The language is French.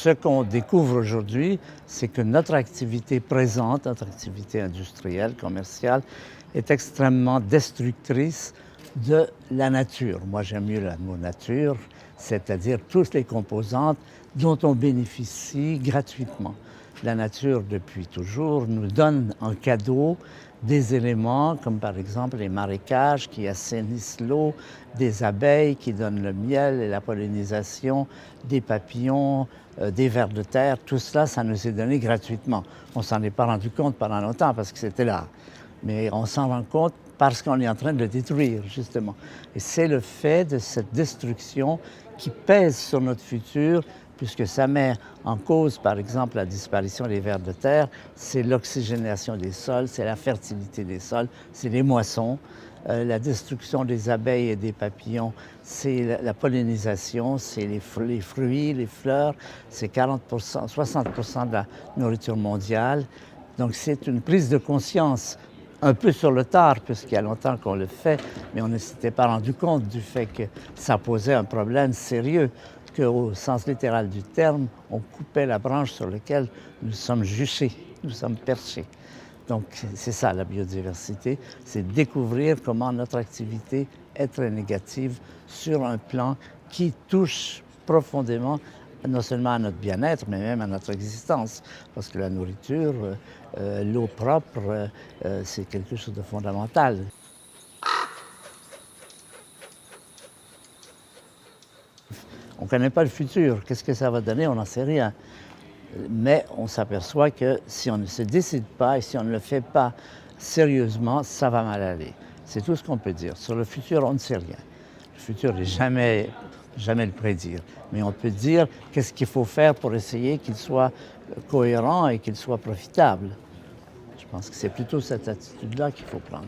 Ce qu'on découvre aujourd'hui, c'est que notre activité présente, notre activité industrielle, commerciale, est extrêmement destructrice de la nature. Moi, j'aime mieux le mot nature, c'est-à-dire toutes les composantes dont on bénéficie gratuitement. La nature, depuis toujours, nous donne en cadeau des éléments comme par exemple les marécages qui assainissent l'eau, des abeilles qui donnent le miel et la pollinisation, des papillons, des vers de terre. Tout cela, ça nous est donné gratuitement. On ne s'en est pas rendu compte pendant longtemps parce que c'était là. Mais on s'en rend compte parce qu'on est en train de le détruire, justement. Et c'est le fait de cette destruction qui pèse sur notre futur, puisque ça met en cause, par exemple, la disparition des vers de terre, c'est l'oxygénation des sols, c'est la fertilité des sols, c'est les moissons. La destruction des abeilles et des papillons, c'est la pollinisation, c'est les fruits, les fleurs, c'est 40%, 60% de la nourriture mondiale. Donc c'est une prise de conscience un peu sur le tard, puisqu'il y a longtemps qu'on le fait, mais on ne s'était pas rendu compte du fait que ça posait un problème sérieux, qu'au sens littéral du terme, on coupait la branche sur laquelle nous sommes juchés, nous sommes perchés. Donc c'est ça la biodiversité, c'est découvrir comment notre activité est très négative sur un plan qui touche profondément non seulement à notre bien-être, mais même à notre existence. Parce que la nourriture, l'eau propre, c'est quelque chose de fondamental. On ne connaît pas le futur. Qu'est-ce que ça va donner? On n'en sait rien. Mais on s'aperçoit que si on ne se décide pas et si on ne le fait pas sérieusement, ça va mal aller. C'est tout ce qu'on peut dire. Sur le futur, on ne sait rien. Le futur n'est jamais le prédire. Mais on peut dire qu'est-ce qu'il faut faire pour essayer qu'il soit cohérent et qu'il soit profitable. Je pense que c'est plutôt cette attitude-là qu'il faut prendre.